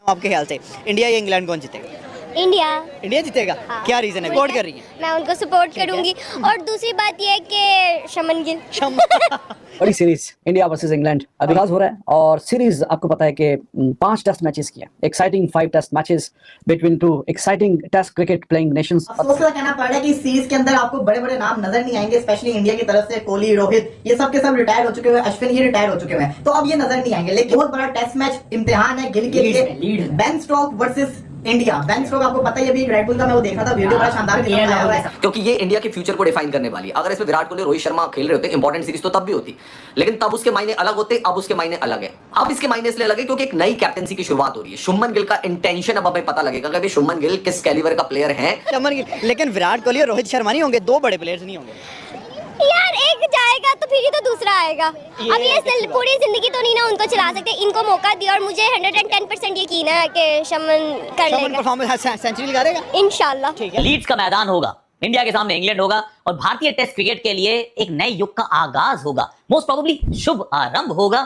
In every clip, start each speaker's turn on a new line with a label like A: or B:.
A: आपके ख्याल से इंडिया या इंग्लैंड कौन जीतेगा?
B: इंडिया।
A: इंडिया जीतेगा।
B: हाँ।
A: क्या रीजन है? सपोर्ट कर रही है?
B: मैं उनको सपोर्ट करूंगी। और दूसरी बात यह है कि शमन गिल।
C: बड़ी सीरीज इंडिया वर्सेस इंग्लैंड अभी आगाज हो रहा है और सीरीज आपको पता है कि 5 टेस्ट मैचेस की है। Exciting 5 test matches between 2 exciting test cricket playing nations.
D: अफसोस का कहना पड़ रहा है कि इस सीरीज के अंदर आपको बड़े बड़े नाम नजर नहीं आएंगे, स्पेशली इंडिया की तरफ से कोहली, रोहित, ये सब के सब रिटायर हो चुके हुए, अश्विन ये रिटायर हो चुके हुए हैं, तो अब ये नजर नहीं आएंगे। लेकिन बहुत बड़ा टेस्ट मैच इम्तिहान है गिल के लिए। Ben Stokes versus India. Ben Stokes आपको पता ही अभी रेड बुल का मैं वो देख रहा था, वीडियो बड़ा शानदार आया हुआ है,
E: क्योंकि ये इंडिया के फ्यूचर को डिफाइन करने वाली है। अगर इसमें विराट कोहली, रोहित शर्मा खेल रहे होते इंपॉर्टेंट सीरीज तो तब भी होती, लेकिन तब उसके मायने अलग होते, अब उसके मायने अलग है। अब इसके मायने इसलिए अलग है क्योंकि एक नई कैप्टनसी की शुरुआत हो रही है। शुभमन गिल का इंटेंशन अब हमें पता लगेगा कि शुभमन गिल किस कैलिबर का प्लेयर है।
A: शुभमन गिल, लेकिन विराट कोहली और रोहित शर्मा नहीं होंगे, दो बड़े प्लेयर्स नहीं होंगे
B: यार। एक जाएगा तो फिर ही तो दूसरा आएगा। अब ये पूरी जिंदगी तो नहीं ना उनको चला सकते, इनको मौका दिया और मुझे 110% यकीन है कि शमन कर लेगा।
A: परफॉर्मेंस सेंचुरी करेगा
B: इंशाल्लाह।
A: ठीक है।
F: लीड्स का मैदान होगा, इंडिया के सामने इंग्लैंड होगा और भारतीय टेस्ट क्रिकेट के लिए एक नए युग का आगाज होगा। मोस्ट प्रोबेबली शुभ आरंभ होगा।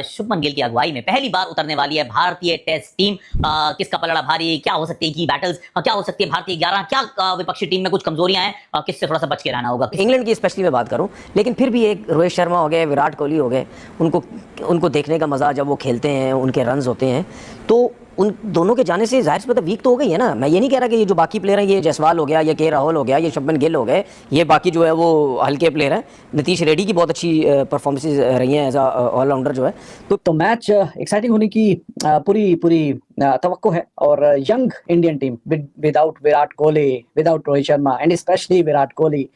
F: शुभमन गिल की अगुवाई में पहली बार उतरने वाली है भारतीय टेस्ट टीम। किसका पलड़ा भारी, क्या हो सकती है की बैटल्स, क्या हो सकती है भारतीय 11, क्या विपक्षी टीम में कुछ कमजोरियां हैं, किससे थोड़ा सा बच के रहना होगा।
G: इंग्लैंड की स्पेशली मैं बात करूं, लेकिन फिर भी एक रोहित शर्मा हो गए, विराट कोहली हो गए, उनको देखने का मजा जब वो खेलते हैं, उनके रन्स होते हैं, तो उन दोनों के जाने से जाहिर सी बात है वीक तो हो गई है ना। मैं ये नहीं कह रहा कि ये जो बाकी प्लेयर हैं, ये जायसवाल हो गया, ये के राहुल हो गया, ये शुभमन गिल हो गए, ये बाकी जो है वो हल्के प्लेयर हैं। नीतीश रेड्डी की बहुत अच्छी परफॉर्मेंसेज रही हैं एज अ ऑलराउंडर जो है।
C: तो मैच एक्साइटिंग होने की पूरी तवक्को है। और young Indian team without Virat Kohli, without Rohit Sharma and specially Virat Kohli,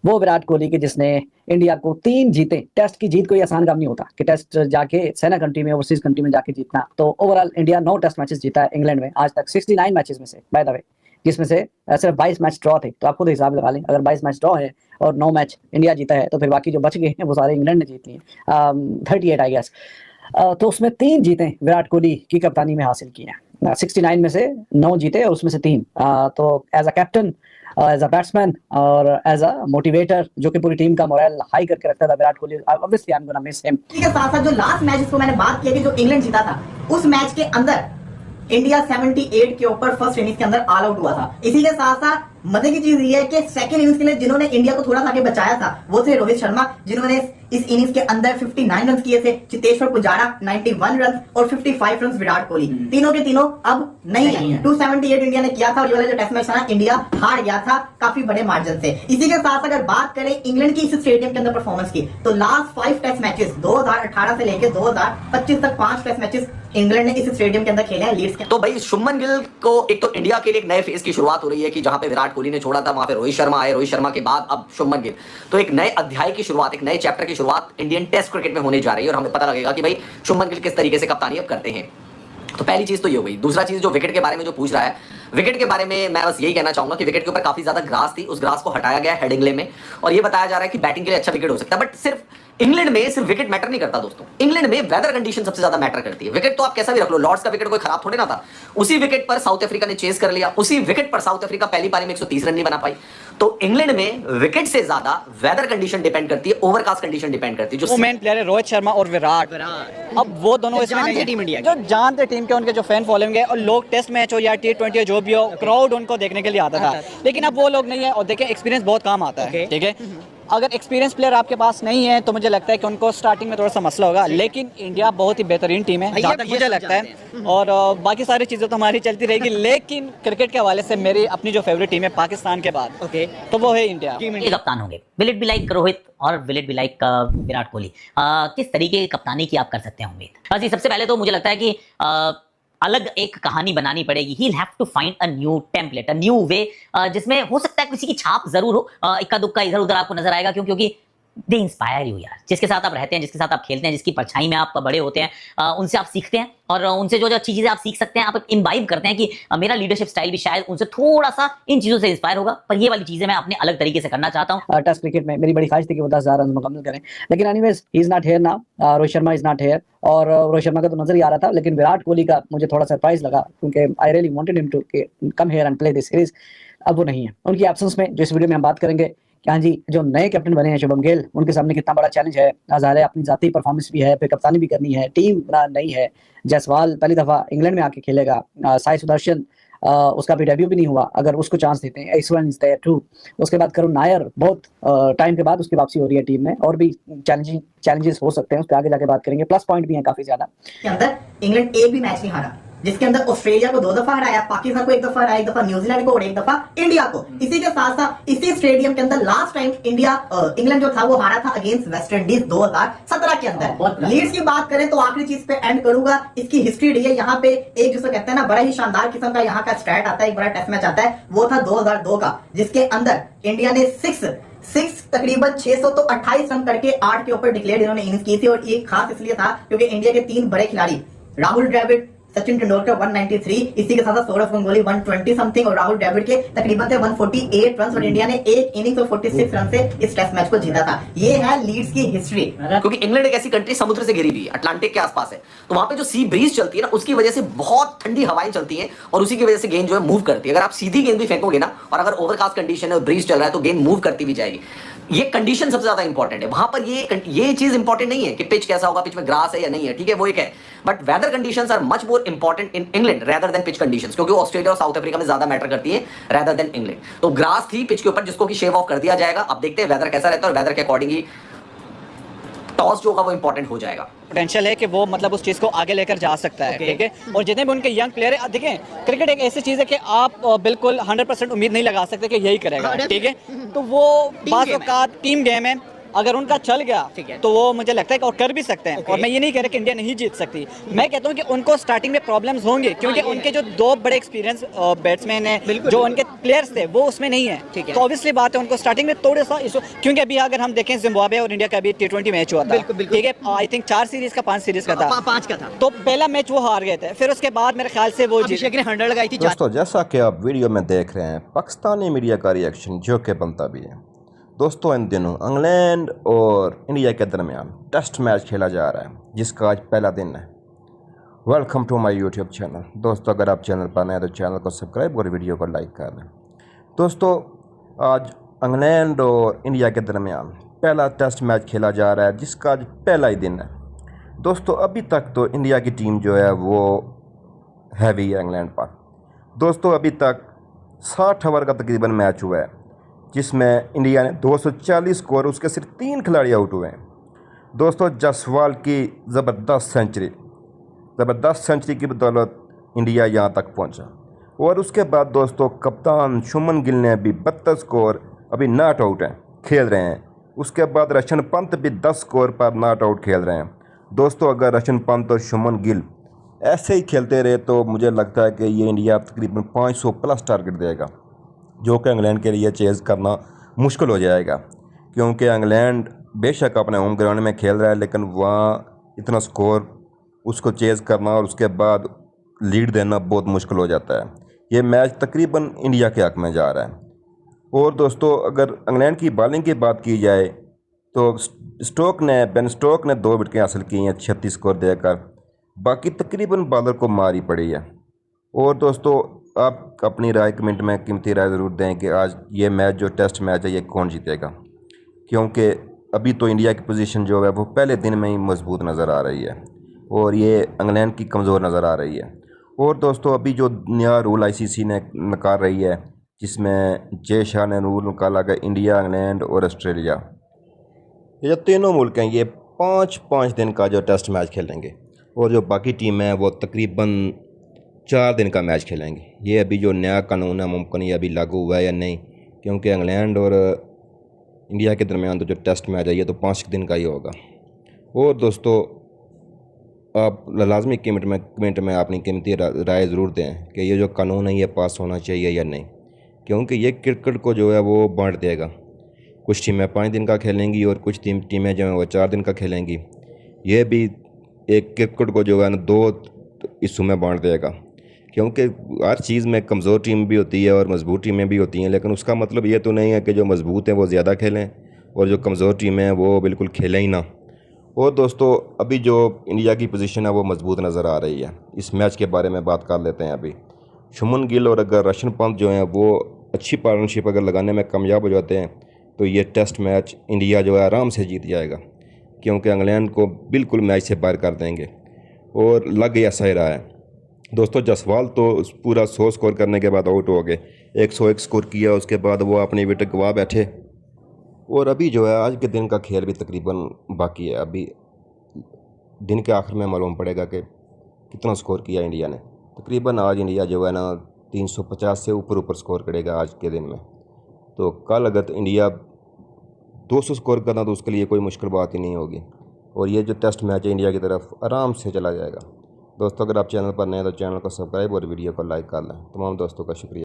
C: वो विराट कोहली के जिसने इंडिया को 3 जीते। टेस्ट की जीत कोई आसान काम नहीं होता कि टेस्ट जाके सेना कंट्री में, ओवरसीज कंट्री में जाके जीतना। तो ओवरऑल इंडिया 9 टेस्ट मैचेस जीता है इंग्लैंड में आज तक, 69 मैचेस में से बाय द वे, जिसमें से सिर्फ 22 मैच ड्रॉ थे। तो आप खुद हिसाब लगा लें, अगर 22 मैच ड्रॉ है और 9 मैच इंडिया जीता है तो फिर बाकी जो बच गए हैं वो सारे इंग्लैंड ने जीत लिए। 38 आई गेस। तो उसमें 3 जीतें विराट कोहली की कप्तानी में हासिल की हैं। 69 में से 9 जीते और उसमें से 3। तो as a captain, as a batsman और एज अ मोटिवेटर जो कि पूरी टीम का मोरल हाई करके रखता था Virat Kohli, obviously I am gonna miss him.
D: इसी के साथ साथ जो लास्ट मैच जिसको मैंने बात की कि जो इंग्लैंड जीता था, उस मैच के अंदर इंडिया 78 के ऊपर फर्स्ट इनिंग्स के अंदर ऑल आउट हुआ था। इसी के साथ साथ मजे की चीज ये है कि सेकंड इनिंग्स के लिए जिन्होंने इंडिया को थोड़ा सा आगे बचाया था वो थे रोहित शर्मा, जिन्होंने इस इनिंग्स के अंदर 59 रन किए थे। चितेश्वर पुजारा 91 रन और 55 रन विराट कोहली, तीनों के तीनों अब नहीं है। 278 इंडिया ने किया था और ये वाला जो टेस्ट मैच था इंडिया हार गया था काफी बड़े मार्जिन से। इसी के साथ अगर बात करें इंग्लैंड की इस स्टेडियम के अंदर परफॉर्मेंस की, तो लास्ट 5 टेस्ट मैचेस 2018 से लेकर 2025 तक 5 टेस्ट मैचेस इंग्लैंड ने इस स्टेडियम के अंदर खेले हैं लीड्स के।
E: तो भाई शुभमन गिल को एक तो इंडिया के लिए एक नए फेज की शुरुआत हो रही है कि जहां पे विराट कोहली ने छोड़ा था वहां पे रोहित शर्मा आए, रोहित शर्मा के बाद अब शुभमन गिल, तो एक नए अध्याय की शुरुआत, एक नए चैप्टर की शुरुआत इंडियन टेस्ट क्रिकेट में होने जा रही है। और हमें पता लगेगा कि भाई शुभमन गिल किस तरीके से कप्तानी अब करते हैं। तो पहली चीज तो ये हो गई। दूसरा चीज जो विकेट के बारे में जो पूछ रहा है, विकेट के बारे में मैं बस यही कहना चाहूंगा कि विकेट के ऊपर काफी ज्यादा ग्रास थी, उस ग्रास को हटाया गया हेडिंगले में और ये बताया जा रहा है कि बैटिंग के लिए अच्छा विकेट हो सकता है। बट सिर्फ इंग्लैंड में सिर्फ विकेट मैटर नहीं करता दोस्तों, इंग्लैंड में वेदर कंडीशन सबसे ज्यादा मैटर करती है। विकेट तो आप कैसा भी रख लो, लॉर्ड्स का विकेट कोई खराब थोड़े ना था, उसी विकेट पर साउथ अफ्रीका ने चेस कर लिया, उसी विकेट पर साउथ अफ्रीका पहली पारी में 130 रन नहीं बना पाई। तो इंग्लैंड में विकेट से ज्यादा वेदर कंडीशन डिपेंड करती है, ओवरकास्ट कंडीशन डिपेंड करती है। जो
A: मेन प्लेयर है रोहित शर्मा और विराट, अब वो दोनों इसमें टीम इंडिया जो जानते टीम के, उनके जो फैन फॉलोइंग है, और लोग टेस्ट मैच हो या T20 हो जो भी हो, क्राउड उनको देखने के लिए आता था। लेकिन अब वो लोग नहीं है और देखें एक्सपीरियंस बहुत काम आता है। ठीक है, अगर एक्सपीरियंस प्लेयर आपके पास नहीं है तो मुझे लगता है कि उनको स्टार्टिंग में थोड़ा सा मसला होगा। लेकिन इंडिया बहुत ही बेहतरीन टीम है जहाँ तक मुझे लगता है, और बाकी सारी चीज़ें तो हमारी चलती रहेगी। लेकिन क्रिकेट के हवाले से मेरी अपनी जो फेवरेट टीम है पाकिस्तान के बाद, तो वो है इंडिया।
F: ये कप्तान होंगे, will it be like Rohit और will it be like Virat Kohli, किस तरीके की कप्तानी की आप कर सकते हैं उम्मीद? जी, सबसे पहले तो मुझे लगता है कि अलग एक कहानी बनानी पड़ेगी। He have to find a new template, a new way, जिसमें हो सकता है किसी की छाप जरूर हो, इक्का दुक्का इधर उधर आपको नजर आएगा। क्योंकि दे इंस्पायर यू यार, जिसके साथ आप रहते हैं, जिसके साथ आप खेलते हैं, जिसकी परछाई में आप बड़े होते हैं, उनसे आप सीखते हैं और उनसे जो जो अच्छी चीजें आप सीख सकते हैं, आप इम्बाइब करते हैं कि मेरा लीडरशिप स्टाइल भी शायद उनसे थोड़ा सा इन चीजों से इंस्पायर होगा। पर ये वाली चीजें मैं अपने अलग तरीके से करना चाहता हूँ।
C: टेस्ट क्रिकेट में मेरी बड़ी ख्वाहिश थी कि वो 10,000 रन मुकम्मल करें, लेकिन anyways he is not here now. Rohit Sharma is not here, और रोहित शर्मा का तो नजर ही आ रहा था, लेकिन विराट कोहली का मुझे थोड़ा सरप्राइज लगा क्योंकि I really wanted him to come here and play this series. अब वो नहीं है, उनकी एब्सेंस में जो इस वीडियो में हम बात करेंगे कि हाँ जी, जो नए कैप्टन बने हैं शुभम गिल, उनके सामने कितना बड़ा चैलेंज है। ज़ाहिर है अपनी ज़ाती परफॉर्मेंस भी है, फिर कप्तानी भी करनी है, टीम नई है। जायसवाल पहली दफ़ा इंग्लैंड में आके खेलेगा। साई सुदर्शन उसका भी डेब्यू भी नहीं हुआ, अगर उसको चांस देते हैं। Easwaran is there too. उसके बाद करुण नायर, बहुत टाइम के बाद उसकी वापसी हो रही है टीम में, और भी चैलेंजेस हो सकते हैं, उस पर आगे जाके बात करेंगे। प्लस पॉइंट भी हैं काफी ज्यादा।
D: के अंदर इंग्लैंड एक भी मैच नहीं हारा, जिसके अंदर ऑस्ट्रेलिया को 2 दफा हराया, पाकिस्तान को 1 दफा हराया, 1 दफा न्यूजीलैंड को और 1 दफा इंडिया को। इसी के साथ साथ इसी स्टेडियम के अंदर लास्ट टाइम इंग्लैंड जो था वो हारा था अगेंस्ट वेस्ट इंडीज 2017 के अंदर। लीड्स की बात करें तो आखिरी चीज पे एंड करूंगा, इसकी हिस्ट्री रही है यहाँ पे एक जिसको कहते हैं ना बड़ा ही शानदार किस्म का यहाँ का स्टैट आता है, एक बड़ा टेस्ट मैच आता है, वो था 2002 का, जिसके अंदर इंडिया ने 6 तकरीबन 600 तो 28 रन करके 8 के ऊपर डिक्लेयर इन्होंने इनिंग्स की थी। और ये खास इसलिए था क्योंकि इंडिया के 3 बड़े खिलाड़ी राहुल द्रविड़, सचिन तेंदुलकर 193, इसी के साथ साथ सौरव गंगोली 120 समथिंग, और राहुल द्रविड़ के तकरीबन थे 148 रन, और इंडिया ने एक इनिंग्स और 46 रन से इस टेस्ट मैच को जीता था। ये है लीड्स की हिस्ट्री।
E: क्योंकि इंग्लैंड एक ऐसी कंट्री समुद्र से घिरी हुई है, अटलांटिक के आसपास है, तो वहां पे जो सी ब्रीज चलती है ना, उसकी वजह से बहुत ठंडी हवाएं चलती हैं, और उसी की वजह से गेंद जो है मूव करती है। अगर आप सीधी गेंद भी फेंकोगे ना, और अगर ओवरकास्ट कंडीशन है और ब्रीज चल रहा है, तो गेंद मूव करती भी जाएगी। ये कंडीशन सबसे ज्यादा इंपॉर्टेंट है। वहां पर ये चीज इंपॉर्टेंट नहीं है कि पिच कैसा होगा, पिच में ग्रास है या नहीं है, ठीक है, वो एक है, but weather conditions are much more important in England rather than pitch conditions, क्योंकि ऑस्ट्रेलिया और साउथ अफ्रीका में ज्यादा मैटर करती है रेदर देन इंग्लैंड। तो ग्रास थी पिच के ऊपर, जिसको कि शेव ऑफ कर दिया जाएगा। अब देखते हैं वेदर कैसा रहता है, और वेदर के अकॉर्डिंग ही टॉस जो होगा वो इंपॉर्टेंट हो जाएगा।
A: पोटेंशियल है कि वो मतलब उस चीज़ को आगे लेकर जा सकता है, ठीक है। और जितने भी उनके यंग प्लेयर है, देखें क्रिकेट एक ऐसी चीज़ है कि आप बिल्कुल 100% उम्मीद नहीं लगा सकते कि यही करेगा, ठीक है। तो वो बाज़ औक़ात टीम गेम है, अगर उनका चल गया तो वो मुझे लगता है कि और कर भी सकते हैं। और मैं ये नहीं कह रहा कि इंडिया नहीं जीत सकती, मैं कहता हूँ कि उनको स्टार्टिंग में प्रॉब्लम्स होंगे, क्योंकि उनके जो 2 बड़े एक्सपीरियंस बैट्समैन हैं, जो उनके प्लेयर्स थे, वो उसमें नहीं है, ठीक है। तो ऑब्वियसली बात है उनको स्टार्टिंग में थोड़ा सा इशू, क्योंकि अभी अगर हम देखें जिम्बाब्वे और इंडिया का अभी T20 मैच हुआ था, ठीक है, आई थिंक 4 सीरीज का 5 सीरीज का था, 5 का था। तो पहला मैच वो हार गए थे, फिर उसके बाद मेरे ख्याल से वो जीत के 100 लगाई थी।
H: दोस्तों, जैसा कि आप वीडियो में देख रहे हैं, पाकिस्तानी मीडिया का रिएक्शन जो कि बनता भी है। दोस्तों, इन दिनों इंग्लैंड और इंडिया के दरमियान टेस्ट मैच खेला जा रहा है, जिसका आज पहला दिन है। Welcome to my YouTube channel. दोस्तों, अगर आप चैनल पर नए हैं तो चैनल को सब्सक्राइब और वीडियो को लाइक कर दें। दोस्तों, आज इंग्लैंड और इंडिया के दरमियान पहला टेस्ट मैच खेला जा रहा है, जिसका आज पहला ही दिन है। दोस्तों, अभी तक तो इंडिया की टीम जो है वो हैवी है इंग्लैंड पर। दोस्तों, अभी तक 60 ओवर का तकरीबन मैच हुआ है, जिसमें इंडिया ने 240 स्कोर, उसके सिर्फ 3 खिलाड़ी आउट हुए हैं। दोस्तों, जायसवाल की ज़बरदस्त सेंचुरी की बदौलत इंडिया यहाँ तक पहुँचा। और उसके बाद दोस्तों, कप्तान शुभमन गिल ने भी 32 स्कोर अभी नॉट आउट हैं, खेल रहे हैं। उसके बाद ऋषभ पंत भी 10 स्कोर पर नॉट आउट खेल रहे हैं। दोस्तों, अगर ऋषभ पंत और शुभमन गिल ऐसे ही खेलते रहे तो मुझे लगता है कि ये इंडिया तकरीबन 500 प्लस टारगेट देगा, जो कि इंग्लैंड के लिए चेज़ करना मुश्किल हो जाएगा। क्योंकि इंग्लैंड बेशक अपने होम ग्राउंड में खेल रहा है, लेकिन वहाँ इतना स्कोर उसको चेज़ करना और उसके बाद लीड देना बहुत मुश्किल हो जाता है। ये मैच तकरीबन इंडिया के हक़ में जा रहा है। और दोस्तों, अगर इंग्लैंड की बॉलिंग की बात की जाए तो बेन स्टोक ने 2 विकेटें हासिल की हैं 36 स्कोर देकर। बाकी तकरीबन बॉलर को मारी पड़ी है। और दोस्तों, आप अपनी राय कमेंट में कीमती राय ज़रूर दें कि आज ये मैच जो टेस्ट मैच है ये कौन जीतेगा, क्योंकि अभी तो इंडिया की पोजीशन जो है वो पहले दिन में ही मजबूत नज़र आ रही है और ये इंग्लैंड की कमज़ोर नज़र आ रही है। और दोस्तों, अभी जो नया रूल ICC ने निकाल रही है, जिसमें जय शाह ने रूल निकाला कि इंडिया, इंग्लैंड और ऑस्ट्रेलिया, ये जो तीनों मुल्क हैं, ये 5-5 दिन का जो टेस्ट मैच खेलेंगे, और जो बाकी टीम है वो तकरीबन 4 दिन का मैच खेलेंगे। ये अभी जो नया कानून है, मुमकिन ये अभी लागू हुआ है या नहीं, क्योंकि इंग्लैंड और इंडिया के दरमियान तो जो टेस्ट मैच है ये तो 5 दिन का ही होगा। और दोस्तों, आप लाजमी कमेंट में अपनी कीमती राय ज़रूर दें कि ये जो कानून है ये पास होना चाहिए या नहीं, क्योंकि ये क्रिकेट को जो है वो बांट देगा। कुछ टीमें 5 दिन का खेलेंगी और कुछ टीमें जो हैं वो 4 दिन का खेलेंगी। ये भी एक क्रिकेट को जो है ना 2 हिस्सों में बांट देगा, क्योंकि हर चीज़ में कमज़ोर टीम भी होती है और मजबूत टीमें भी होती हैं, लेकिन उसका मतलब ये तो नहीं है कि जो मजबूत हैं वो ज़्यादा खेलें और जो कमज़ोर टीमें हैं वो बिल्कुल खेलें ही ना। और दोस्तों, अभी जो इंडिया की पोजीशन है वो मजबूत नज़र आ रही है। इस मैच के बारे में बात कर लेते हैं। अभी शुभमन गिल और अगर ऋषभ पंत जो हैं वो अच्छी पार्टनरशिप अगर लगाने में कामयाब हो जाते हैं तो ये टेस्ट मैच इंडिया जो है आराम से जीत जाएगा, क्योंकि इंग्लैंड को बिल्कुल मैच से बाहर कर देंगे। और लग ऐसा ही रहा है दोस्तों। जसवाल तो पूरा 100 स्कोर करने के बाद आउट हो गए, 101 स्कोर किया, उसके बाद वो अपनी विकेट गवा बैठे। और अभी जो है आज के दिन का खेल भी तकरीबन बाकी है। अभी दिन के आखिर में मालूम पड़ेगा कि कितना स्कोर किया इंडिया ने। तकरीबन आज इंडिया जो है ना 350 से ऊपर स्कोर करेगा आज के दिन में। तो कल अगर इंडिया 200 स्कोर करना तो उसके लिए कोई मुश्किल बात ही नहीं होगी, और ये जो टेस्ट मैच है इंडिया की तरफ आराम से चला जाएगा। दोस्तों अगर आप चैनल पर नए हैं तो चैनल को सब्सक्राइब और वीडियो को लाइक कर लें। तमाम दोस्तों का शुक्रिया।